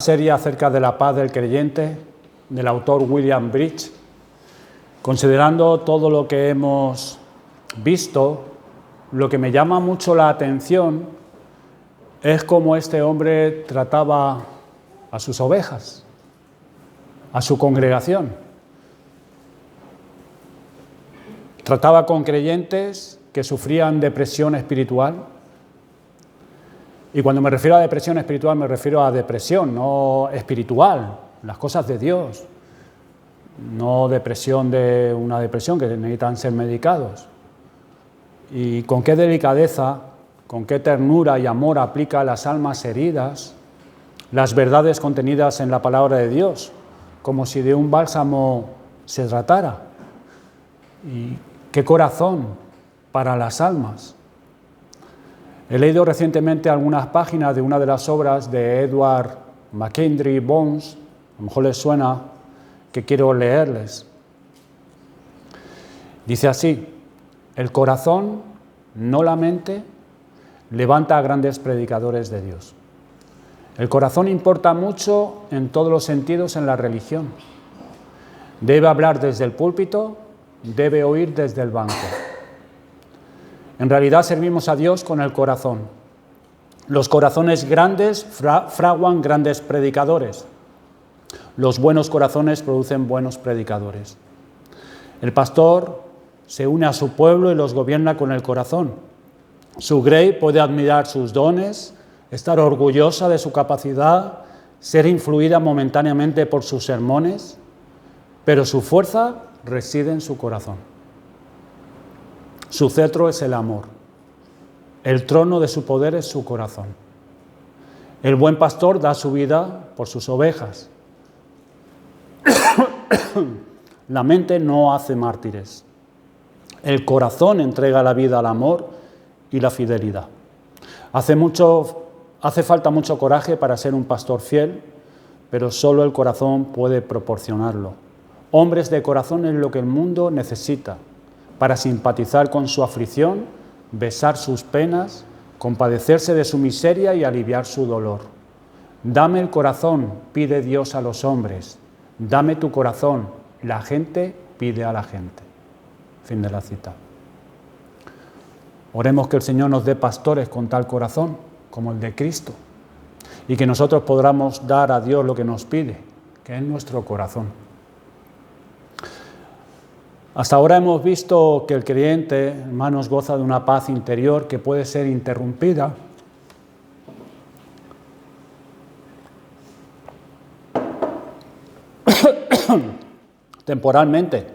serie acerca de la paz del creyente, del autor William Bridge. Considerando todo lo que hemos visto, lo que me llama mucho la atención es cómo este hombre trataba a sus ovejas, a su congregación. Trataba con creyentes que sufrían depresión espiritual. Y cuando me refiero a depresión espiritual, me refiero a depresión, no espiritual, las cosas de Dios. No depresión de una depresión que necesitan ser medicados. Y con qué delicadeza, con qué ternura y amor aplica a las almas heridas las verdades contenidas en la palabra de Dios, como si de un bálsamo se tratara. Y qué corazón para las almas. He leído recientemente algunas páginas de una de las obras de Edward McKendry Bones, a lo mejor les suena, que quiero leerles. Dice así: el corazón, no la mente, levanta a grandes predicadores de Dios. El corazón importa mucho en todos los sentidos en la religión. Debe hablar desde el púlpito, debe oír desde el banco. En realidad servimos a Dios con el corazón. Los corazones grandes fraguan grandes predicadores. Los buenos corazones producen buenos predicadores. El pastor se une a su pueblo y los gobierna con el corazón. Su grey puede admirar sus dones, estar orgullosa de su capacidad, ser influida momentáneamente por sus sermones, pero su fuerza reside en su corazón. Su cetro es el amor. El trono de su poder es su corazón. El buen pastor da su vida por sus ovejas. La mente no hace mártires. El corazón entrega la vida al amor y la fidelidad. Hace falta mucho coraje para ser un pastor fiel, pero solo el corazón puede proporcionarlo. Hombres de corazón es lo que el mundo necesita para simpatizar con su aflicción, besar sus penas, compadecerse de su miseria y aliviar su dolor. Dame el corazón, pide Dios a los hombres. Dame tu corazón, la gente pide a la gente. Fin de la cita. Oremos que el Señor nos dé pastores con tal corazón, como el de Cristo, y que nosotros podamos dar a Dios lo que nos pide, que es nuestro corazón. Hasta ahora hemos visto que el creyente, hermanos, goza de una paz interior que puede ser interrumpida temporalmente,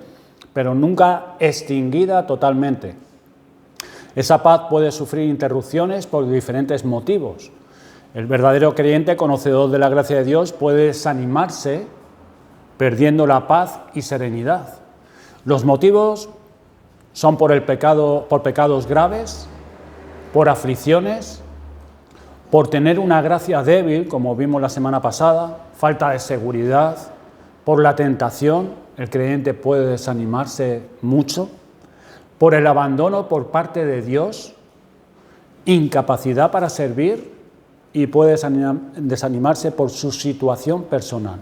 pero nunca extinguida totalmente. Esa paz puede sufrir interrupciones por diferentes motivos. El verdadero creyente, conocedor de la gracia de Dios, puede desanimarse perdiendo la paz y serenidad. Los motivos son por el pecado, por pecados graves, por aflicciones, por tener una gracia débil, como vimos la semana pasada, falta de seguridad, por la tentación, el creyente puede desanimarse mucho, por el abandono por parte de Dios, incapacidad para servir y puede desanimarse por su situación personal.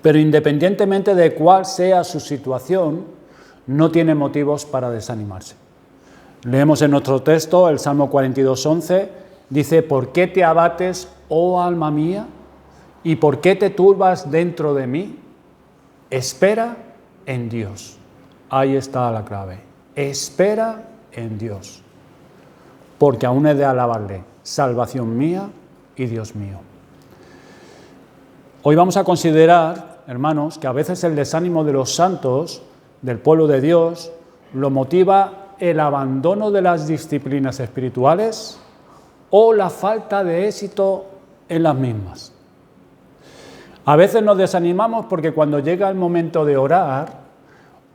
Pero independientemente de cuál sea su situación, no tiene motivos para desanimarse. Leemos en nuestro texto el Salmo 42:11, dice: ¿por qué te abates, oh alma mía? ¿Y por qué te turbas dentro de mí? Espera en Dios. Ahí está la clave. Espera en Dios. Porque aún he de alabarle, salvación mía y Dios mío. Hoy vamos a considerar, hermanos, que a veces el desánimo de los santos, del pueblo de Dios, lo motiva el abandono de las disciplinas espirituales o la falta de éxito en las mismas. A veces nos desanimamos porque cuando llega el momento de orar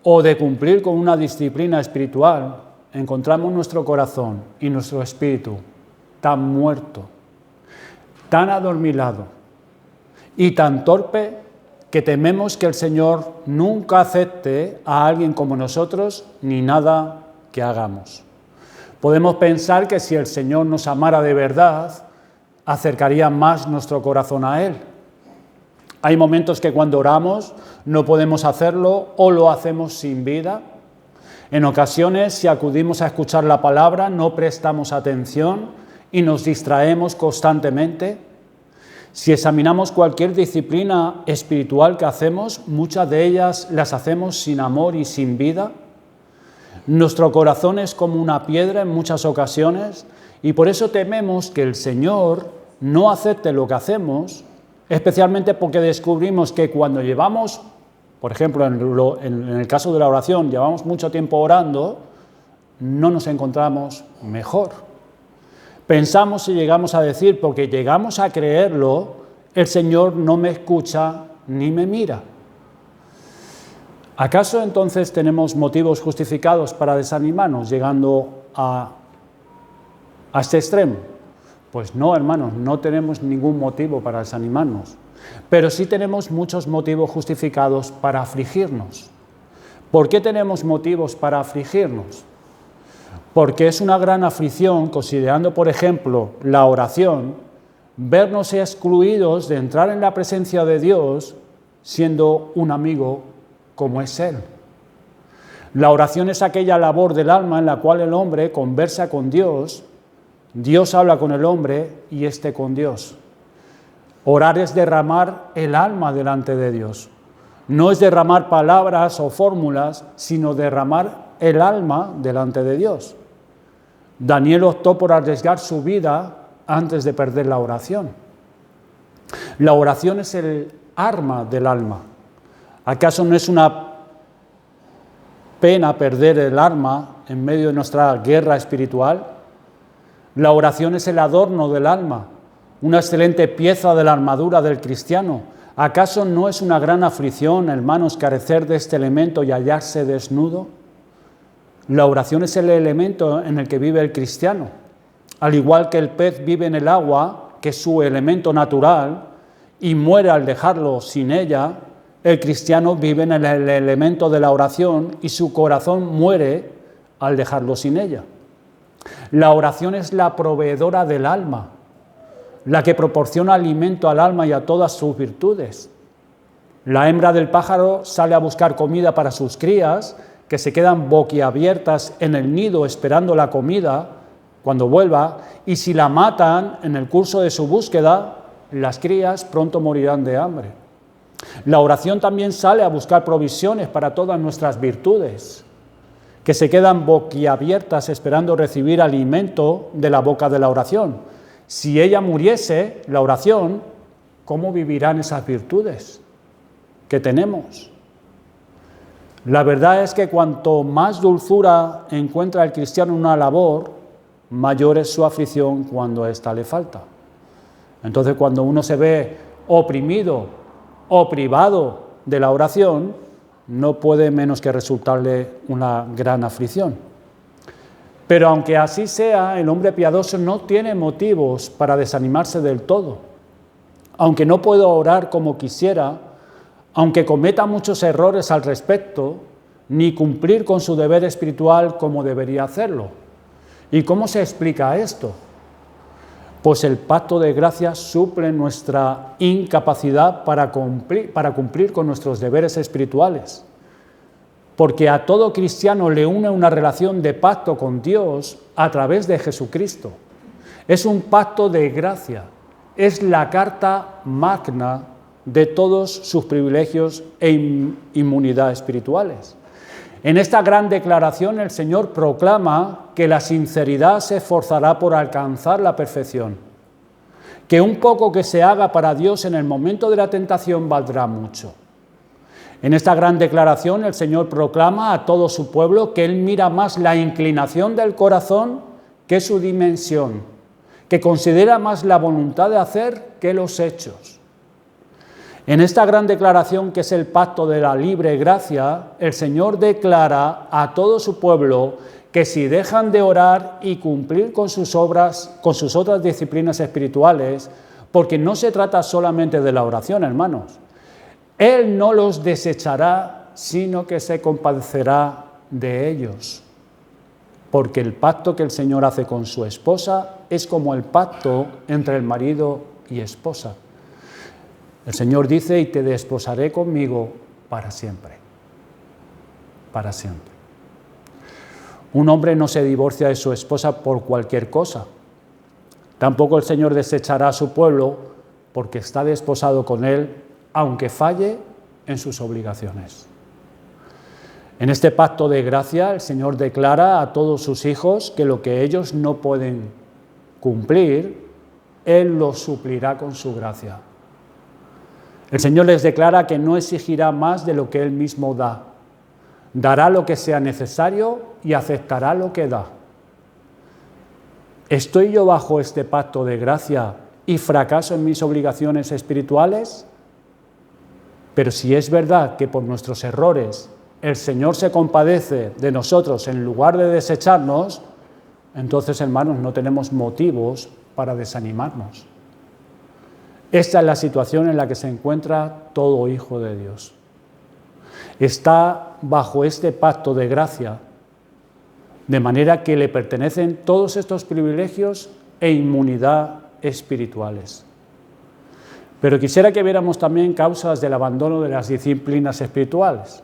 o de cumplir con una disciplina espiritual, encontramos nuestro corazón y nuestro espíritu tan muerto, tan adormilado y tan torpe que tememos que el Señor nunca acepte a alguien como nosotros ni nada que hagamos. Podemos pensar que si el Señor nos amara de verdad, acercaría más nuestro corazón a Él. Hay momentos que cuando oramos no podemos hacerlo o lo hacemos sin vida. En ocasiones, si acudimos a escuchar la palabra, no prestamos atención y nos distraemos constantemente. Si examinamos cualquier disciplina espiritual que hacemos, muchas de ellas las hacemos sin amor y sin vida. Nuestro corazón es como una piedra en muchas ocasiones y por eso tememos que el Señor no acepte lo que hacemos, especialmente porque descubrimos que cuando llevamos, por ejemplo, en el caso de la oración, llevamos mucho tiempo orando, no nos encontramos mejor. Pensamos y llegamos a decir, porque llegamos a creerlo, el Señor no me escucha ni me mira. ¿Acaso entonces tenemos motivos justificados para desanimarnos llegando a este extremo? Pues no, hermanos, no tenemos ningún motivo para desanimarnos, pero sí tenemos muchos motivos justificados para afligirnos. ¿Por qué tenemos motivos para afligirnos? Porque es una gran aflicción, considerando, por ejemplo, la oración, vernos excluidos de entrar en la presencia de Dios siendo un amigo como es Él. La oración es aquella labor del alma en la cual el hombre conversa con Dios, Dios habla con el hombre y éste con Dios. Orar es derramar el alma delante de Dios. No es derramar palabras o fórmulas, sino derramar el alma delante de Dios. Daniel optó por arriesgar su vida antes de perder la oración. La oración es el arma del alma. ¿Acaso no es una pena perder el alma en medio de nuestra guerra espiritual? La oración es el adorno del alma, una excelente pieza de la armadura del cristiano. ¿Acaso no es una gran aflicción, hermanos, carecer de este elemento y hallarse desnudo? La oración es el elemento en el que vive el cristiano. Al igual que el pez vive en el agua, que es su elemento natural, y muere al dejarlo sin ella, el cristiano vive en el elemento de la oración y su corazón muere al dejarlo sin ella. La oración es la proveedora del alma, la que proporciona alimento al alma y a todas sus virtudes. La hembra del pájaro sale a buscar comida para sus crías, que se quedan boquiabiertas en el nido esperando la comida cuando vuelva, y si la matan en el curso de su búsqueda, las crías pronto morirán de hambre. La oración también sale a buscar provisiones para todas nuestras virtudes, que se quedan boquiabiertas esperando recibir alimento de la boca de la oración. Si ella muriese, la oración, ¿cómo vivirán esas virtudes que tenemos? La verdad es que cuanto más dulzura encuentra el cristiano en una labor, mayor es su aflicción cuando ésta le falta. Entonces, cuando uno se ve oprimido o privado de la oración, no puede menos que resultarle una gran aflicción. Pero aunque así sea, el hombre piadoso no tiene motivos para desanimarse del todo. Aunque no pueda orar como quisiera, aunque cometa muchos errores al respecto, ni cumplir con su deber espiritual como debería hacerlo. ¿Y cómo se explica esto? Pues el pacto de gracia suple nuestra incapacidad para cumplir con nuestros deberes espirituales. Porque a todo cristiano le une una relación de pacto con Dios a través de Jesucristo. Es un pacto de gracia, es la carta magna de todos sus privilegios e inmunidad espirituales. En esta gran declaración el Señor proclama que la sinceridad se esforzará por alcanzar la perfección, que un poco que se haga para Dios en el momento de la tentación valdrá mucho. En esta gran declaración el Señor proclama a todo su pueblo que Él mira más la inclinación del corazón que su dimensión, que considera más la voluntad de hacer que los hechos. En esta gran declaración, que es el pacto de la libre gracia, el Señor declara a todo su pueblo que si dejan de orar y cumplir con sus otras disciplinas espirituales, porque no se trata solamente de la oración, hermanos, Él no los desechará, sino que se compadecerá de ellos. porque el pacto que el Señor hace con su esposa es como el pacto entre el marido y esposa. El Señor dice, y te desposaré conmigo para siempre. Para siempre. Un hombre no se divorcia de su esposa por cualquier cosa. Tampoco el Señor desechará a su pueblo porque está desposado con él, aunque falle en sus obligaciones. En este pacto de gracia, el Señor declara a todos sus hijos que lo que ellos no pueden cumplir, Él lo suplirá con su gracia. El Señor les declara que no exigirá más de lo que Él mismo da. Dará lo que sea necesario y aceptará lo que da. ¿Estoy yo bajo este pacto de gracia y fracaso en mis obligaciones espirituales? Pero si es verdad que por nuestros errores el Señor se compadece de nosotros en lugar de desecharnos, entonces, hermanos, no tenemos motivos para desanimarnos. Esta es la situación en la que se encuentra todo hijo de Dios. Está bajo este pacto de gracia, de manera que le pertenecen todos estos privilegios e inmunidad espirituales. Pero quisiera que viéramos también causas del abandono de las disciplinas espirituales.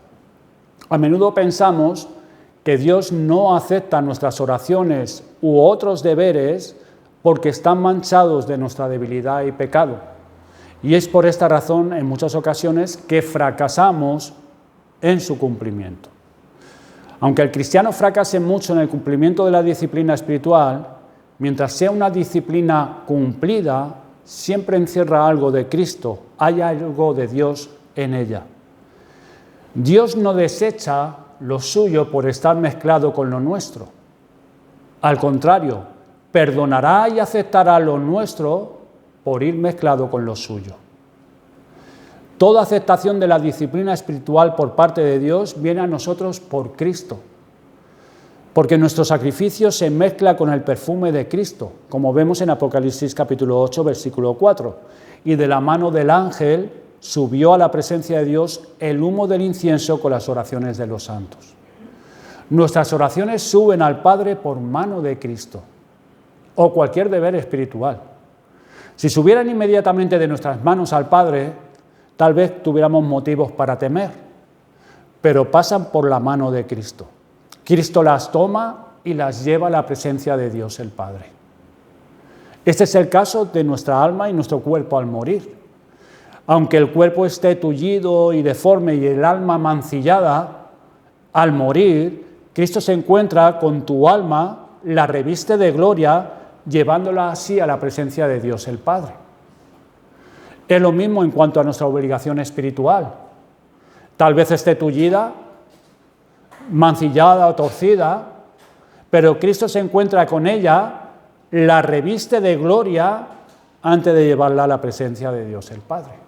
A menudo pensamos que Dios no acepta nuestras oraciones u otros deberes porque están manchados de nuestra debilidad y pecado. Y es por esta razón, en muchas ocasiones, que fracasamos en su cumplimiento. Aunque el cristiano fracase mucho en el cumplimiento de la disciplina espiritual, mientras sea una disciplina cumplida, siempre encierra algo de Cristo, hay algo de Dios en ella. Dios no desecha lo suyo por estar mezclado con lo nuestro. Al contrario, perdonará y aceptará lo nuestro por ir mezclado con lo suyo. Toda aceptación de la disciplina espiritual por parte de Dios viene a nosotros por Cristo, porque nuestro sacrificio se mezcla con el perfume de Cristo, como vemos en Apocalipsis capítulo 8, versículo 4, y de la mano del ángel subió a la presencia de Dios el humo del incienso con las oraciones de los santos. Nuestras oraciones suben al Padre por mano de Cristo, o cualquier deber espiritual. Si subieran inmediatamente de nuestras manos al Padre, tal vez tuviéramos motivos para temer, pero pasan por la mano de Cristo. Cristo las toma y las lleva a la presencia de Dios el Padre. Este es el caso de nuestra alma y nuestro cuerpo al morir. Aunque el cuerpo esté tullido y deforme y el alma mancillada, al morir, Cristo se encuentra con tu alma, la reviste de gloria, llevándola así a la presencia de Dios el Padre. Es lo mismo en cuanto a nuestra obligación espiritual. Tal vez esté tullida, mancillada o torcida, pero Cristo se encuentra con ella, la reviste de gloria antes de llevarla a la presencia de Dios el Padre.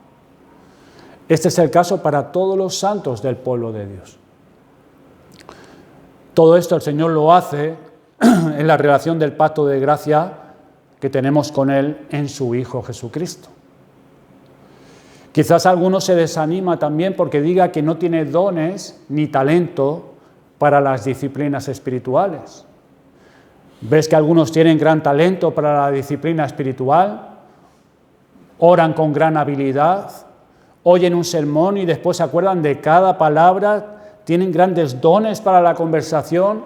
Este es el caso para todos los santos del pueblo de Dios. Todo esto el Señor lo hace en la relación del pacto de gracia que tenemos con Él en su Hijo Jesucristo. Quizás alguno se desanima también porque diga que no tiene dones ni talento para las disciplinas espirituales. ¿Ves que algunos tienen gran talento para la disciplina espiritual? Oran con gran habilidad, oyen un sermón y después se acuerdan de cada palabra, tienen grandes dones para la conversación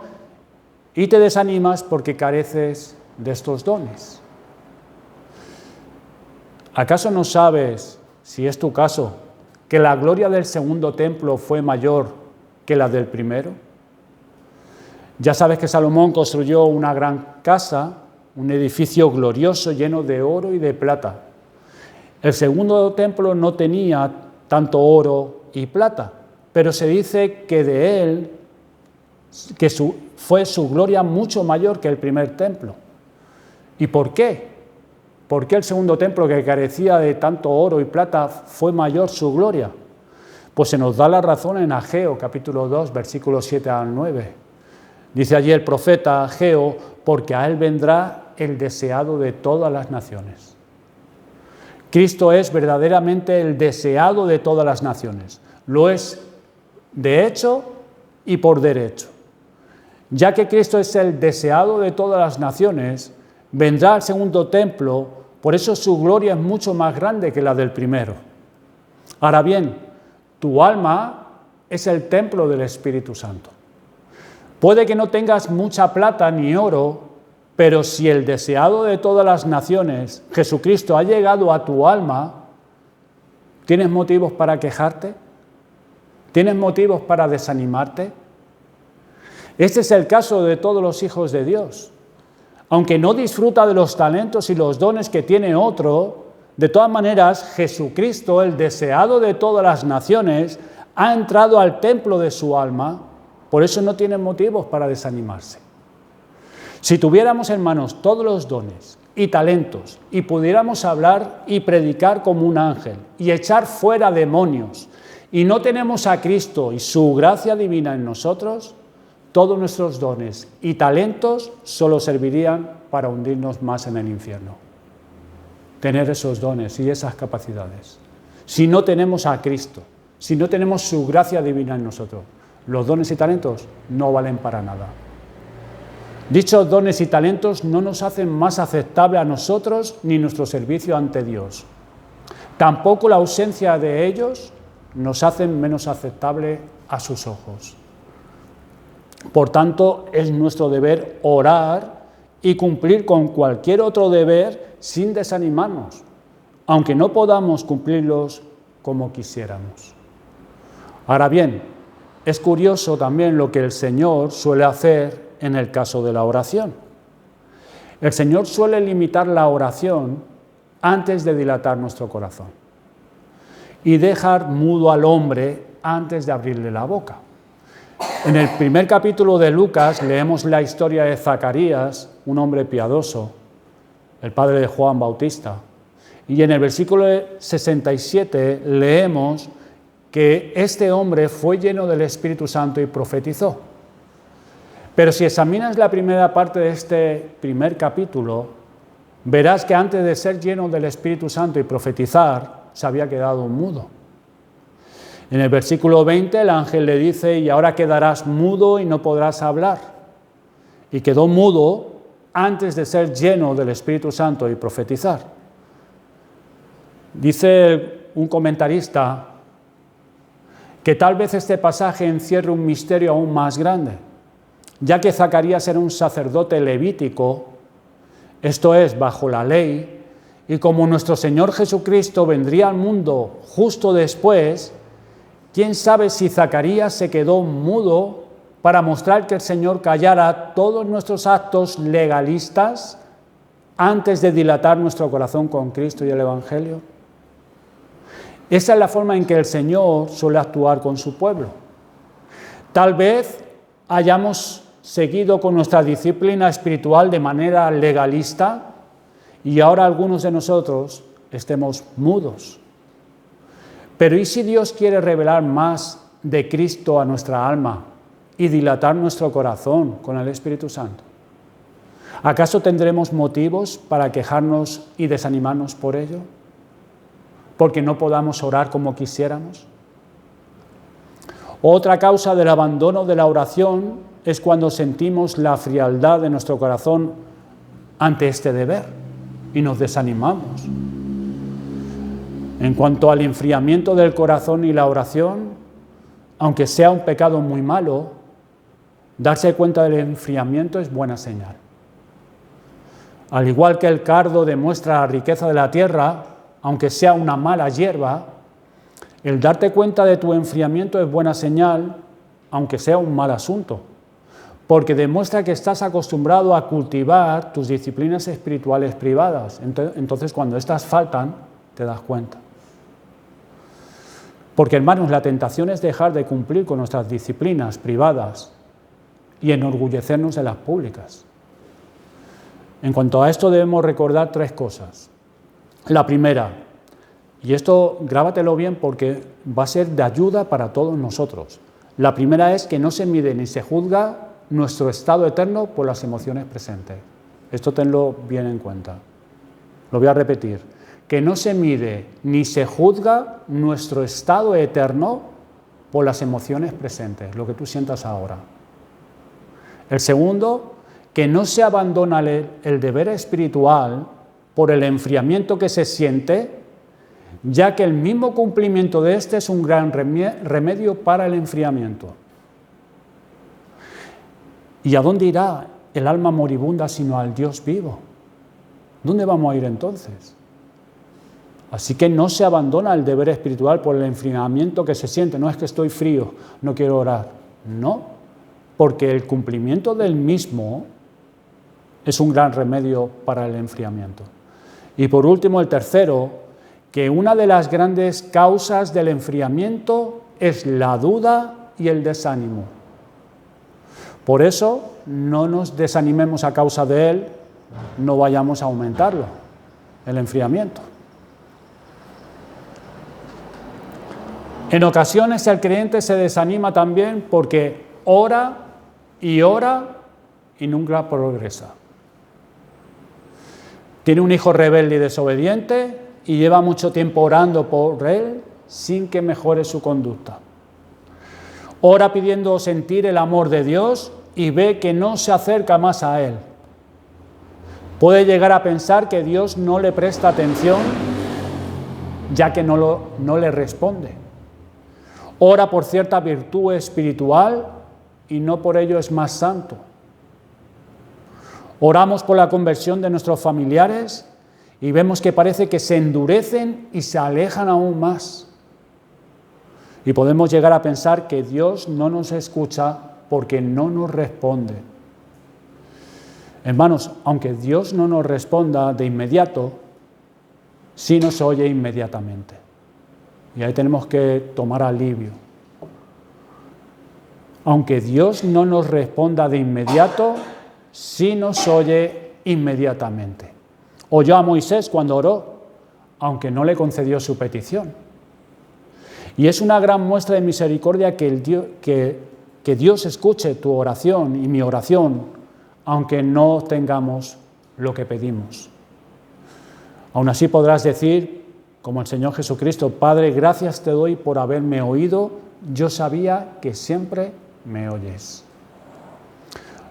y te desanimas porque careces de estos dones. ¿Acaso no sabes, si es tu caso, que la gloria del segundo templo fue mayor que la del primero? Ya sabes que Salomón construyó una gran casa, un edificio glorioso lleno de oro y de plata. El segundo templo no tenía tanto oro y plata, pero se dice que de él fue su gloria mucho mayor que el primer templo. ¿Y por qué? ¿Por qué el segundo templo, que carecía de tanto oro y plata, fue mayor su gloria? Pues se nos da la razón en Ageo, capítulo 2, versículos 7 al 9. Dice allí el profeta Ageo, porque a él vendrá el deseado de todas las naciones. Cristo es verdaderamente el deseado de todas las naciones. Lo es de hecho y por derecho. Ya que Cristo es el deseado de todas las naciones, vendrá al segundo templo, por eso su gloria es mucho más grande que la del primero. Ahora bien, tu alma es el templo del Espíritu Santo. Puede que no tengas mucha plata ni oro, pero si el deseado de todas las naciones, Jesucristo, ha llegado a tu alma, ¿tienes motivos para quejarte? ¿Tienes motivos para desanimarte? Este es el caso de todos los hijos de Dios. Aunque no disfruta de los talentos y los dones que tiene otro, de todas maneras, Jesucristo, el deseado de todas las naciones, ha entrado al templo de su alma, por eso no tiene motivos para desanimarse. Si tuviéramos, hermanos, todos los dones y talentos y pudiéramos hablar y predicar como un ángel y echar fuera demonios y no tenemos a Cristo y su gracia divina en nosotros, todos nuestros dones y talentos solo servirían para hundirnos más en el infierno. Tener esos dones y esas capacidades. Si no tenemos a Cristo, si no tenemos su gracia divina en nosotros, los dones y talentos no valen para nada. Dichos dones y talentos no nos hacen más aceptable a nosotros ni nuestro servicio ante Dios. Tampoco la ausencia de ellos nos hacen menos aceptable a sus ojos. Por tanto, es nuestro deber orar y cumplir con cualquier otro deber sin desanimarnos, aunque no podamos cumplirlos como quisiéramos. Ahora bien, es curioso también lo que el Señor suele hacer en el caso de la oración. El Señor suele limitar la oración antes de dilatar nuestro corazón y dejar mudo al hombre antes de abrirle la boca. En el primer capítulo de Lucas leemos la historia de Zacarías, un hombre piadoso, el padre de Juan Bautista. Y en el versículo 67 leemos que este hombre fue lleno del Espíritu Santo y profetizó. Pero si examinas la primera parte de este primer capítulo, verás que antes de ser lleno del Espíritu Santo y profetizar, se había quedado mudo. En el versículo 20 el ángel le dice, y ahora quedarás mudo y no podrás hablar. Y quedó mudo antes de ser lleno del Espíritu Santo y profetizar. Dice un comentarista que tal vez este pasaje encierre un misterio aún más grande, ya que Zacarías era un sacerdote levítico, esto es, bajo la ley, y como nuestro Señor Jesucristo vendría al mundo justo después, ¿quién sabe si Zacarías se quedó mudo para mostrar que el Señor callara todos nuestros actos legalistas antes de dilatar nuestro corazón con Cristo y el Evangelio? Esa es la forma en que el Señor suele actuar con su pueblo. Tal vez hayamos seguido con nuestra disciplina espiritual de manera legalista y ahora algunos de nosotros estemos mudos. Pero ¿y si Dios quiere revelar más de Cristo a nuestra alma y dilatar nuestro corazón con el Espíritu Santo? ¿Acaso tendremos motivos para quejarnos y desanimarnos por ello? ¿Porque no podamos orar como quisiéramos? Otra causa del abandono de la oración es cuando sentimos la frialdad de nuestro corazón ante este deber y nos desanimamos. En cuanto al enfriamiento del corazón y la oración, aunque sea un pecado muy malo, darse cuenta del enfriamiento es buena señal. Al igual que el cardo demuestra la riqueza de la tierra, aunque sea una mala hierba, el darte cuenta de tu enfriamiento es buena señal, aunque sea un mal asunto, porque demuestra que estás acostumbrado a cultivar tus disciplinas espirituales privadas. Entonces, cuando estas faltan, te das cuenta. Porque, hermanos, la tentación es dejar de cumplir con nuestras disciplinas privadas y enorgullecernos de las públicas. En cuanto a esto debemos recordar tres cosas. La primera, y esto grábatelo bien porque va a ser de ayuda para todos nosotros. La primera es que no se mide ni se juzga nuestro estado eterno por las emociones presentes. Esto tenlo bien en cuenta. Lo voy a repetir. Que no se mide ni se juzga nuestro estado eterno por las emociones presentes, lo que tú sientas ahora. El segundo, que no se abandona el deber espiritual por el enfriamiento que se siente, ya que el mismo cumplimiento de este es un gran remedio para el enfriamiento. ¿Y a dónde irá el alma moribunda sino al Dios vivo? ¿Dónde vamos a ir entonces? Así que no se abandona el deber espiritual por el enfriamiento que se siente. No es que estoy frío, no quiero orar. No, porque el cumplimiento del mismo es un gran remedio para el enfriamiento. Y por último, el tercero, que una de las grandes causas del enfriamiento es la duda y el desánimo. Por eso, no nos desanimemos a causa de él, no vayamos a aumentarlo, el enfriamiento. En ocasiones el creyente se desanima también porque ora y nunca progresa. Tiene un hijo rebelde y desobediente y lleva mucho tiempo orando por él sin que mejore su conducta. Ora pidiendo sentir el amor de Dios y ve que no se acerca más a él. Puede llegar a pensar que Dios no le presta atención, ya que no le responde. Ora por cierta virtud espiritual y no por ello es más santo. Oramos por la conversión de nuestros familiares y vemos que parece que se endurecen y se alejan aún más. Y podemos llegar a pensar que Dios no nos escucha porque no nos responde. Hermanos, aunque Dios no nos responda de inmediato, sí nos oye inmediatamente. Y ahí tenemos que tomar alivio. Aunque Dios no nos responda de inmediato, sí nos oye inmediatamente. Oyó a Moisés cuando oró, aunque no le concedió su petición. Y es una gran muestra de misericordia que Dios escuche tu oración y mi oración, aunque no tengamos lo que pedimos. Aún así podrás decir, como el Señor Jesucristo, Padre, gracias te doy por haberme oído, yo sabía que siempre me oyes.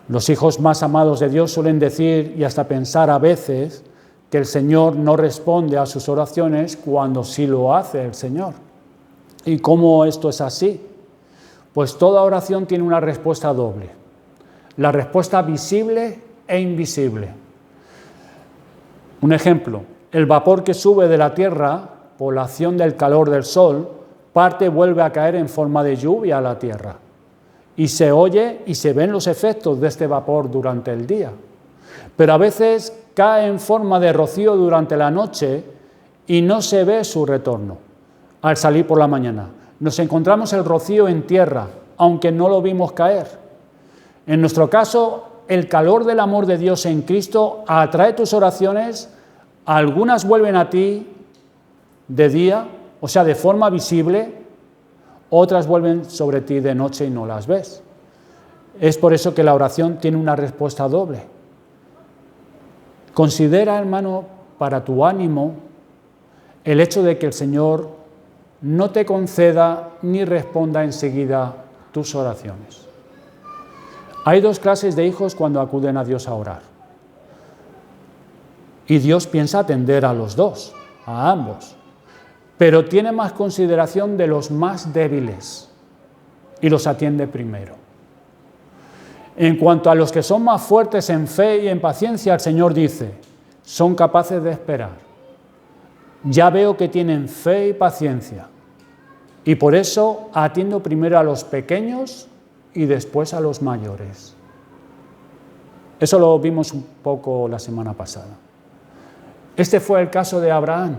Los hijos más amados de Dios suelen decir y hasta pensar a veces que el Señor no responde a sus oraciones cuando sí lo hace el Señor. ¿Y cómo esto es así? Pues toda oración tiene una respuesta doble. La respuesta visible e invisible. Un ejemplo, el vapor que sube de la tierra por la acción del calor del sol, parte y vuelve a caer en forma de lluvia a la tierra. Y se oye y se ven los efectos de este vapor durante el día. Pero a veces cae en forma de rocío durante la noche y no se ve su retorno al salir por la mañana. Nos encontramos el rocío en tierra, aunque no lo vimos caer. En nuestro caso, el calor del amor de Dios en Cristo atrae tus oraciones, algunas vuelven a ti de día, o sea, de forma visible, otras vuelven sobre ti de noche y no las ves. Es por eso que la oración tiene una respuesta doble. Considera, hermano, para tu ánimo, el hecho de que el Señor no te conceda ni responda enseguida tus oraciones. Hay dos clases de hijos cuando acuden a Dios a orar. Y Dios piensa atender a los dos, a ambos. Pero tiene más consideración de los más débiles y los atiende primero. En cuanto a los que son más fuertes en fe y en paciencia, el Señor dice, son capaces de esperar. Ya veo que tienen fe y paciencia. Y por eso atiendo primero a los pequeños y después a los mayores. Eso lo vimos un poco la semana pasada. Este fue el caso de Abraham.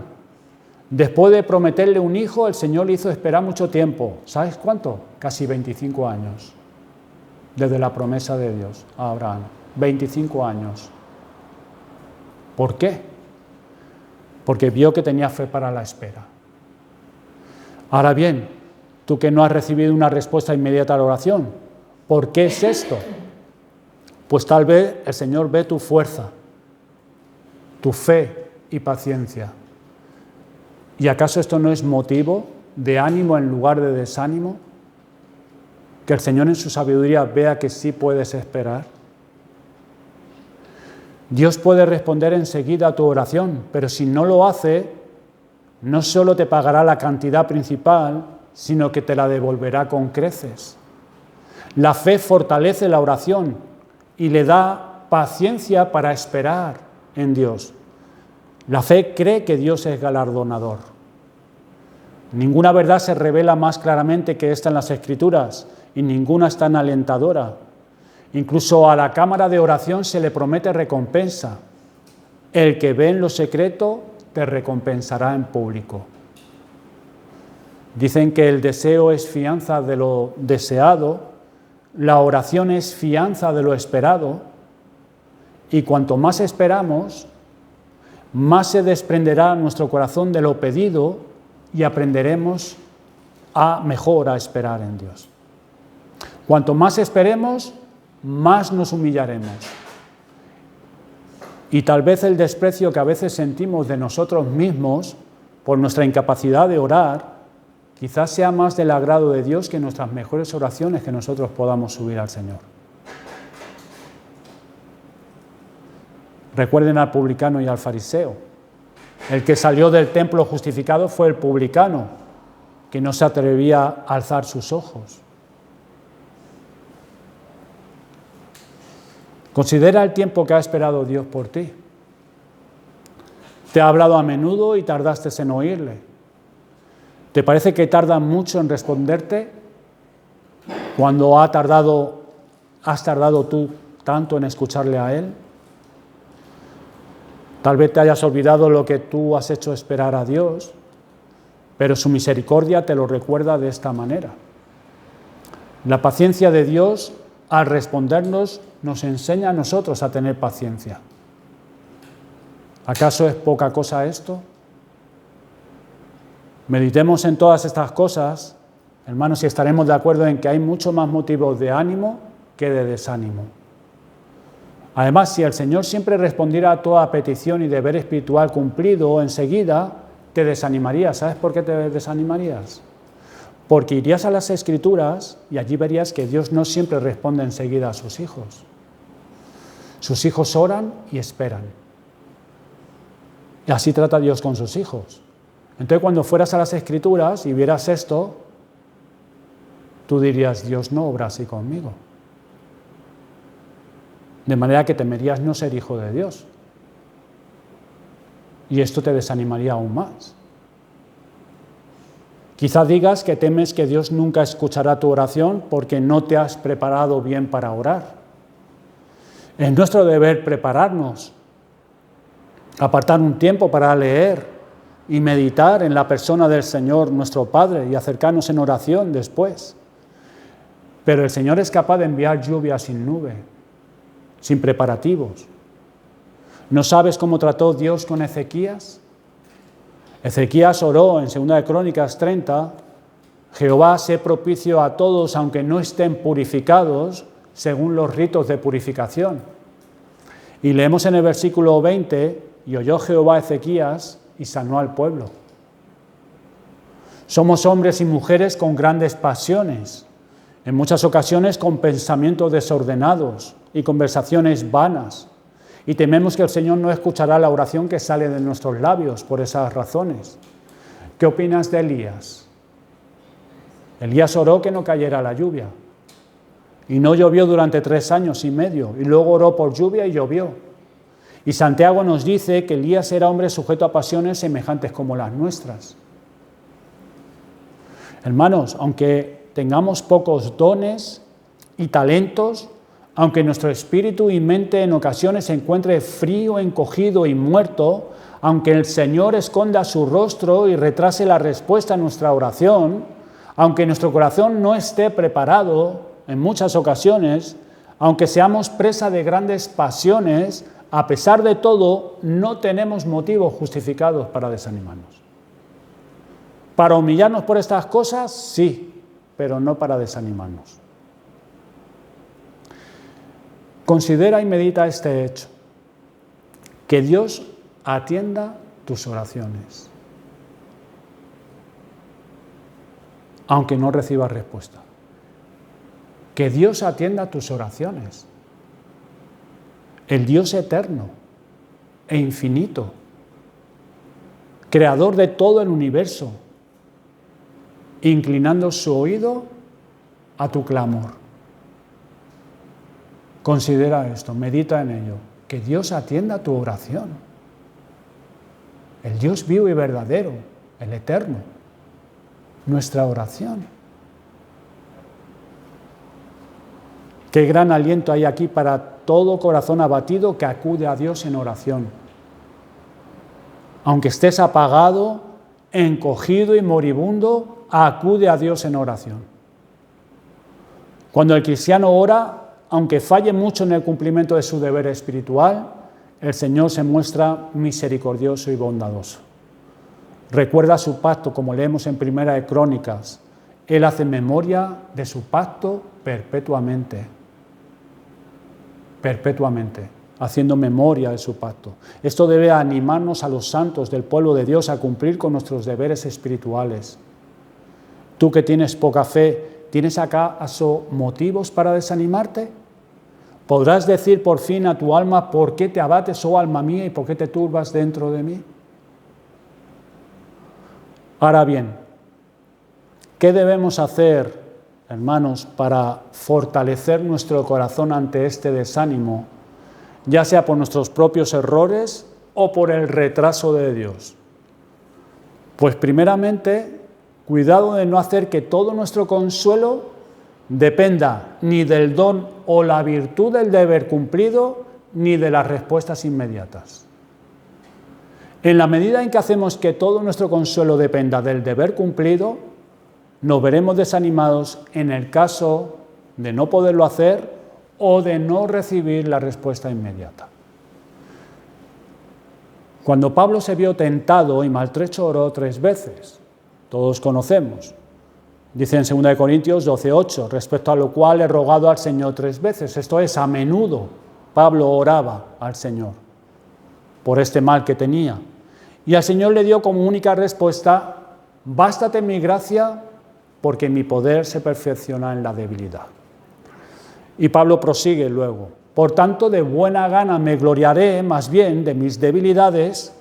Después de prometerle un hijo, el Señor le hizo esperar mucho tiempo. ¿Sabes cuánto? Casi 25 años. Desde la promesa de Dios a Abraham. 25 años. ¿Por qué? Porque vio que tenía fe para la espera. Ahora bien, tú que no has recibido una respuesta inmediata a la oración, ¿por qué es esto? Pues tal vez el Señor ve tu fuerza, tu fe y paciencia. ¿Y acaso esto no es motivo de ánimo en lugar de desánimo? Que el Señor en su sabiduría vea que sí puedes esperar. Dios puede responder enseguida a tu oración, pero si no lo hace, no solo te pagará la cantidad principal, sino que te la devolverá con creces. La fe fortalece la oración y le da paciencia para esperar en Dios. La fe cree que Dios es galardonador. Ninguna verdad se revela más claramente que esta en las Escrituras y ninguna es tan alentadora. Incluso a la cámara de oración se le promete recompensa. El que ve en lo secreto te recompensará en público. Dicen que el deseo es fianza de lo deseado, la oración es fianza de lo esperado, y cuanto más esperamos, más se desprenderá nuestro corazón de lo pedido y aprenderemos mejor a esperar en Dios. Cuanto más esperemos, más nos humillaremos. Y tal vez el desprecio que a veces sentimos de nosotros mismos por nuestra incapacidad de orar, quizás sea más del agrado de Dios que nuestras mejores oraciones que nosotros podamos subir al Señor. Recuerden al publicano y al fariseo. El que salió del templo justificado fue el publicano, que no se atrevía a alzar sus ojos. Considera el tiempo que ha esperado Dios por ti. Te ha hablado a menudo y tardaste en oírle. ¿Te parece que tarda mucho en responderte cuando has tardado tú tanto en escucharle a Él? Tal vez te hayas olvidado lo que tú has hecho esperar a Dios, pero su misericordia te lo recuerda de esta manera. La paciencia de Dios, al respondernos, nos enseña a nosotros a tener paciencia. ¿Acaso es poca cosa esto? Meditemos en todas estas cosas, hermanos, y estaremos de acuerdo en que hay mucho más motivos de ánimo que de desánimo. Además, si el Señor siempre respondiera a toda petición y deber espiritual cumplido enseguida, te desanimarías. ¿Sabes por qué te desanimarías? Porque irías a las Escrituras y allí verías que Dios no siempre responde enseguida a sus hijos. Sus hijos oran y esperan. Y así trata Dios con sus hijos. Entonces, cuando fueras a las Escrituras y vieras esto, tú dirías, Dios no obra así conmigo. De manera que temerías no ser hijo de Dios. Y esto te desanimaría aún más. Quizá digas que temes que Dios nunca escuchará tu oración porque no te has preparado bien para orar. Es nuestro deber prepararnos, apartar un tiempo para leer y meditar en la persona del Señor, nuestro Padre, y acercarnos en oración después. Pero el Señor es capaz de enviar lluvia sin nube, sin preparativos. ¿No sabes cómo trató Dios con Ezequías? Ezequías oró en 2 de Crónicas 30, Jehová sé propicio a todos aunque no estén purificados según los ritos de purificación. Y leemos en el versículo 20, y oyó Jehová a Ezequías y sanó al pueblo. Somos hombres y mujeres con grandes pasiones, en muchas ocasiones con pensamientos desordenados y conversaciones vanas. Y tememos que el Señor no escuchará la oración que sale de nuestros labios por esas razones. ¿Qué opinas de Elías? Elías oró que no cayera la lluvia. Y no llovió durante 3 años y medio. Y luego oró por lluvia y llovió. Y Santiago nos dice que Elías era hombre sujeto a pasiones semejantes como las nuestras. Hermanos, aunque tengamos pocos dones y talentos, aunque nuestro espíritu y mente en ocasiones se encuentre frío, encogido y muerto, aunque el Señor esconda su rostro y retrase la respuesta a nuestra oración, aunque nuestro corazón no esté preparado en muchas ocasiones, aunque seamos presa de grandes pasiones, a pesar de todo, no tenemos motivos justificados para desanimarnos. ¿Para humillarnos por estas cosas? Sí, pero no para desanimarnos. Considera y medita este hecho, que Dios atienda tus oraciones, aunque no recibas respuesta. que Dios atienda tus oraciones. El Dios eterno e infinito, creador de todo el universo, inclinando su oído a tu clamor. Considera esto, medita en ello, que Dios atienda tu oración. El Dios vivo y verdadero, el eterno, nuestra oración. Qué gran aliento hay aquí para todo corazón abatido que acude a Dios en oración. Aunque estés apagado, encogido y moribundo, acude a Dios en oración. Cuando el cristiano ora, aunque falle mucho en el cumplimiento de su deber espiritual, el Señor se muestra misericordioso y bondadoso. Recuerda su pacto, como leemos en Primera de Crónicas. Él hace memoria de su pacto perpetuamente, haciendo memoria de su pacto. Esto debe animarnos a los santos del pueblo de Dios a cumplir con nuestros deberes espirituales. Tú que tienes poca fe, ¿tienes acaso motivos para desanimarte? ¿Podrás decir por fin a tu alma, ¿por qué te abates, oh alma mía, y por qué te turbas dentro de mí? Ahora bien, ¿qué debemos hacer, hermanos, para fortalecer nuestro corazón ante este desánimo, ya sea por nuestros propios errores o por el retraso de Dios? Pues primeramente, cuidado de no hacer que todo nuestro consuelo dependa ni del don o la virtud del deber cumplido, ni de las respuestas inmediatas. En la medida en que hacemos que todo nuestro consuelo dependa del deber cumplido, nos veremos desanimados en el caso de no poderlo hacer o de no recibir la respuesta inmediata. Cuando Pablo se vio tentado y maltrecho, oró 3 veces. Todos conocemos. Dice en 2 Corintios 12:8, respecto a lo cual he rogado al Señor 3 veces. Esto es, a menudo Pablo oraba al Señor por este mal que tenía. Y al Señor le dio como única respuesta, bástate mi gracia, porque mi poder se perfecciona en la debilidad. Y Pablo prosigue luego, por tanto de buena gana me gloriaré más bien de mis debilidades,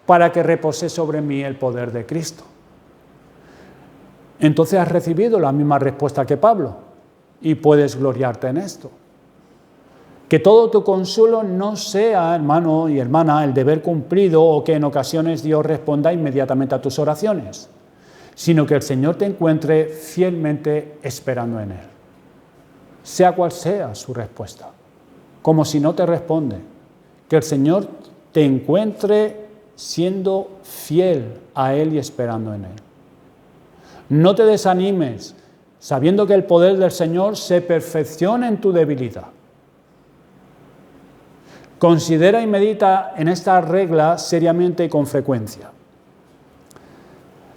para que repose sobre mí el poder de Cristo. Entonces has recibido la misma respuesta que Pablo y puedes gloriarte en esto. Que todo tu consuelo no sea, hermano y hermana, el deber cumplido o que en ocasiones Dios responda inmediatamente a tus oraciones, sino que el Señor te encuentre fielmente esperando en Él. Sea cual sea su respuesta, como si no te responde, que el Señor te encuentre siendo fiel a Él y esperando en Él. No te desanimes, sabiendo que el poder del Señor se perfecciona en tu debilidad. Considera y medita en esta regla seriamente y con frecuencia.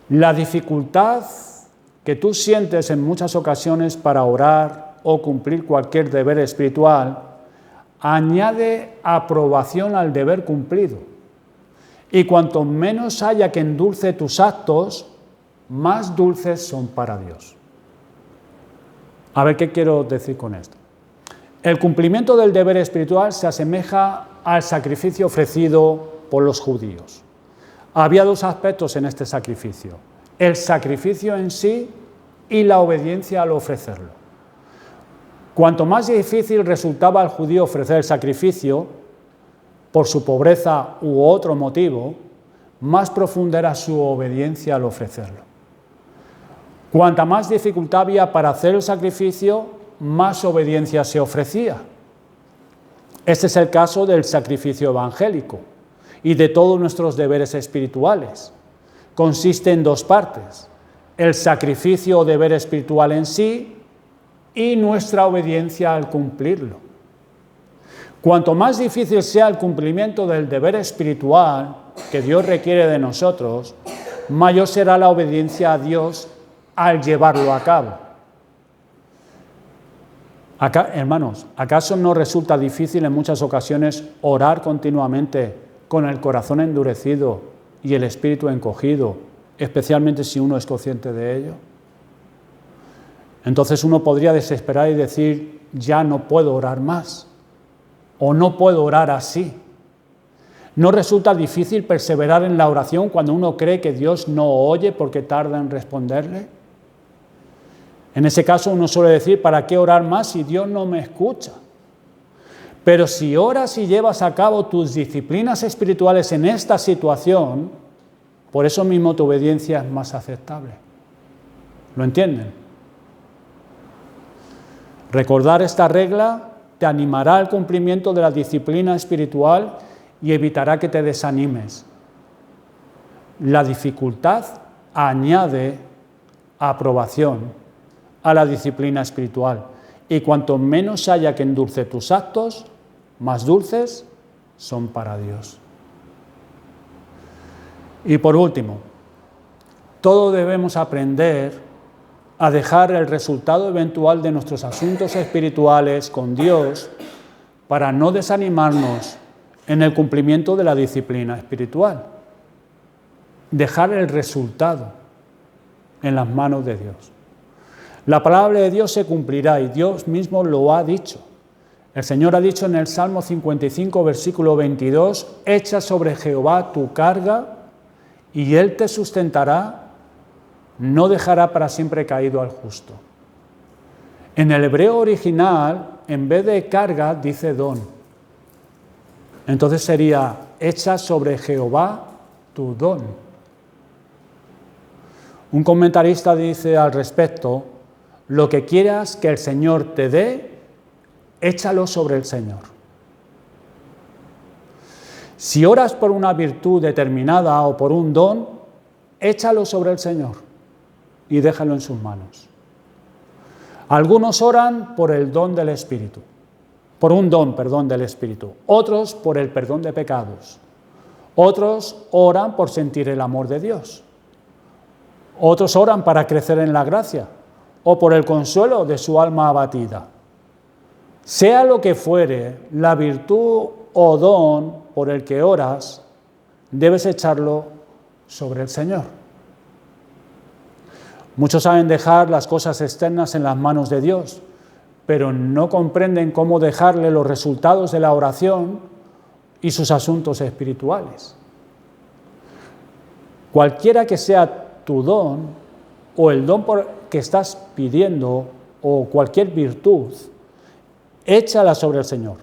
La dificultad que tú sientes en muchas ocasiones para orar o cumplir cualquier deber espiritual añade aprobación al deber cumplido. Y cuanto menos haya que endulce tus actos, más dulces son para Dios. A ver, ¿qué quiero decir con esto? El cumplimiento del deber espiritual se asemeja al sacrificio ofrecido por los judíos. Había 2 aspectos en este sacrificio: el sacrificio en sí y la obediencia al ofrecerlo. Cuanto más difícil resultaba al judío ofrecer el sacrificio, por su pobreza u otro motivo, más profunda era su obediencia al ofrecerlo. Cuanta más dificultad había para hacer el sacrificio, más obediencia se ofrecía. Este es el caso del sacrificio evangélico y de todos nuestros deberes espirituales. Consiste en 2 partes: el sacrificio o deber espiritual en sí y nuestra obediencia al cumplirlo. Cuanto más difícil sea el cumplimiento del deber espiritual que Dios requiere de nosotros, mayor será la obediencia a Dios al llevarlo a cabo. Hermanos, ¿acaso no resulta difícil en muchas ocasiones orar continuamente con el corazón endurecido y el espíritu encogido, especialmente si uno es consciente de ello? Entonces uno podría desesperar y decir, ya no puedo orar más, o no puedo orar así. ¿No resulta difícil perseverar en la oración cuando uno cree que Dios no oye porque tarda en responderle? En ese caso uno suele decir, ¿para qué orar más si Dios no me escucha? Pero si oras y llevas a cabo tus disciplinas espirituales en esta situación, por eso mismo tu obediencia es más aceptable. ¿Lo entienden? Recordar esta regla te animará al cumplimiento de la disciplina espiritual y evitará que te desanimes. La dificultad añade aprobación a la disciplina espiritual, y cuanto menos haya que endulce tus actos, más dulces son para Dios. Y por último, todos debemos aprender a dejar el resultado eventual de nuestros asuntos espirituales con Dios para no desanimarnos en el cumplimiento de la disciplina espiritual. Dejar el resultado en las manos de Dios. La palabra de Dios se cumplirá y Dios mismo lo ha dicho. El Señor ha dicho en el Salmo 55, versículo 22, echa sobre Jehová tu carga y Él te sustentará, no dejará para siempre caído al justo. En el hebreo original, en vez de carga, dice don. Entonces sería, echa sobre Jehová tu don. Un comentarista dice al respecto, lo que quieras que el Señor te dé, échalo sobre el Señor. Si oras por una virtud determinada o por un don, échalo sobre el Señor y déjalo en sus manos. Algunos oran por el don del Espíritu, por un don, del Espíritu. Otros por el perdón de pecados. Otros oran por sentir el amor de Dios. Otros oran para crecer en la gracia o por el consuelo de su alma abatida. Sea lo que fuere, la virtud o don por el que oras, debes echarlo sobre el Señor. Muchos saben dejar las cosas externas en las manos de Dios, pero no comprenden cómo dejarle los resultados de la oración y sus asuntos espirituales. Cualquiera que sea tu don o el don que estás pidiendo o cualquier virtud, échala sobre el Señor.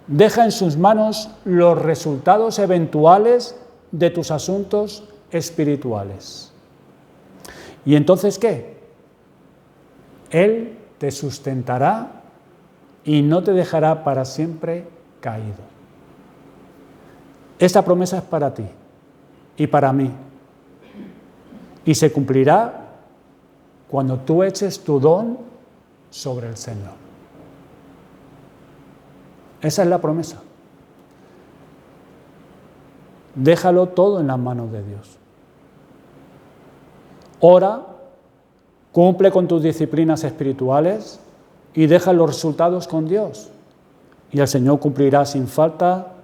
Deja en sus manos los resultados eventuales de tus asuntos espirituales. ¿Y entonces qué? Él te sustentará y no te dejará para siempre caído. Esta promesa es para ti y para mí. Y se cumplirá cuando tú eches tu don sobre el Señor. Esa es la promesa. Déjalo todo en las manos de Dios. Ora, cumple con tus disciplinas espirituales y deja los resultados con Dios. Y el Señor cumplirá sin falta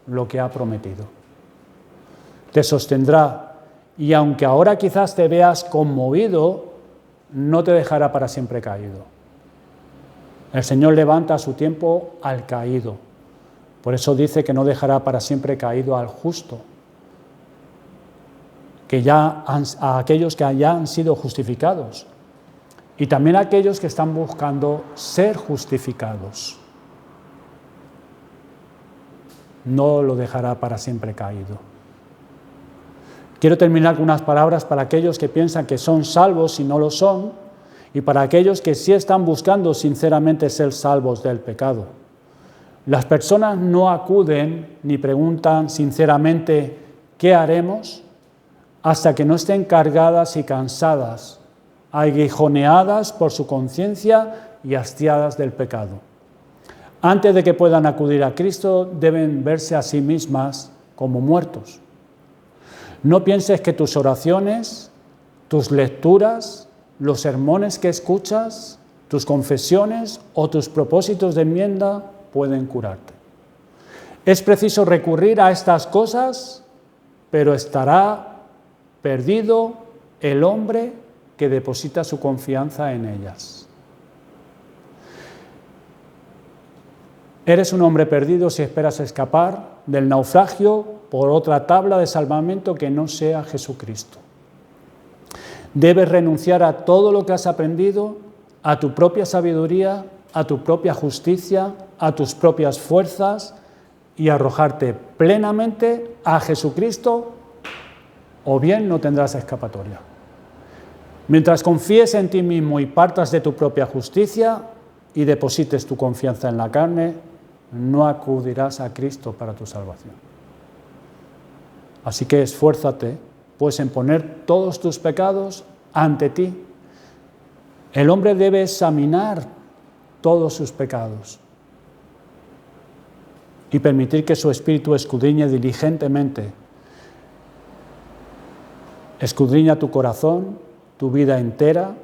lo que ha prometido. Te sostendrá y aunque ahora quizás te veas conmovido, no te dejará para siempre caído. El Señor levanta a su tiempo al caído. Por eso dice que no dejará para siempre caído al justo, a aquellos que ya han sido justificados y también a aquellos que están buscando ser justificados. No lo dejará para siempre caído. Quiero terminar con unas palabras para aquellos que piensan que son salvos y no lo son, y para aquellos que sí están buscando sinceramente ser salvos del pecado. Las personas no acuden ni preguntan sinceramente ¿qué haremos?, hasta que no estén cargadas y cansadas, aguijoneadas por su conciencia y hastiadas del pecado. Antes de que puedan acudir a Cristo, deben verse a sí mismas como muertos. No pienses que tus oraciones, tus lecturas, los sermones que escuchas, tus confesiones o tus propósitos de enmienda pueden curarte. Es preciso recurrir a estas cosas, pero estará perdido el hombre que deposita su confianza en ellas. Eres un hombre perdido si esperas escapar del naufragio por otra tabla de salvamento que no sea Jesucristo. Debes renunciar a todo lo que has aprendido, a tu propia sabiduría, a tu propia justicia, a tus propias fuerzas y arrojarte plenamente a Jesucristo, o bien no tendrás escapatoria. Mientras confíes en ti mismo y partas de tu propia justicia y deposites tu confianza en la carne, no acudirás a Cristo para tu salvación. Así que esfuérzate, pues, en poner todos tus pecados ante ti. El hombre debe examinar todos sus pecados y permitir que su espíritu escudriñe diligentemente. Escudriña tu corazón, tu vida entera,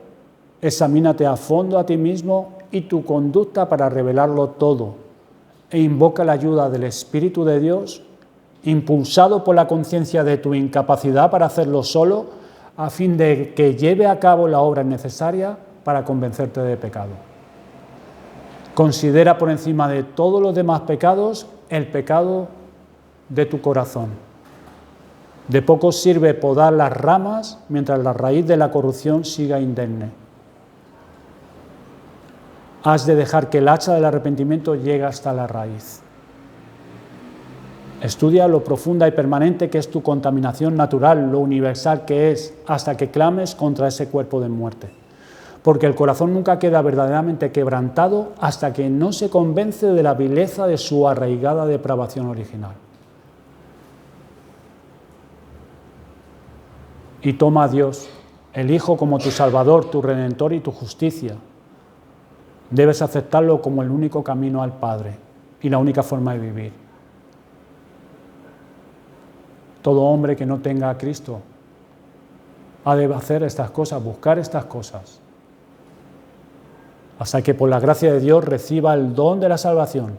examínate a fondo a ti mismo y tu conducta para revelarlo todo, e invoca la ayuda del Espíritu de Dios, impulsado por la conciencia de tu incapacidad para hacerlo solo, a fin de que lleve a cabo la obra necesaria para convencerte de pecado. Considera por encima de todos los demás pecados el pecado de tu corazón. De poco sirve podar las ramas mientras la raíz de la corrupción siga indemne. Has de dejar que el hacha del arrepentimiento llegue hasta la raíz. Estudia lo profunda y permanente que es tu contaminación natural, lo universal que es, hasta que clames contra ese cuerpo de muerte. Porque el corazón nunca queda verdaderamente quebrantado hasta que no se convence de la vileza de su arraigada depravación original. Y toma a Dios, el Hijo, como tu Salvador, tu Redentor y tu justicia. Debes aceptarlo como el único camino al Padre y la única forma de vivir. Todo hombre que no tenga a Cristo ha de hacer estas cosas, buscar estas cosas, hasta que por la gracia de Dios reciba el don de la salvación.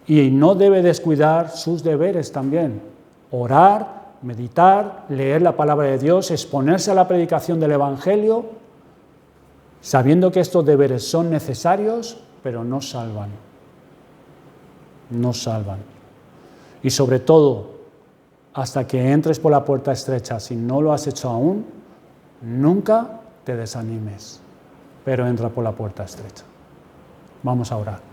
Y no debe descuidar sus deberes también: orar, meditar, leer la palabra de Dios, exponerse a la predicación del Evangelio, sabiendo que estos deberes son necesarios, pero no salvan. No salvan. Y sobre todo, hasta que entres por la puerta estrecha, si no lo has hecho aún, nunca te desanimes, pero entra por la puerta estrecha. Vamos a orar.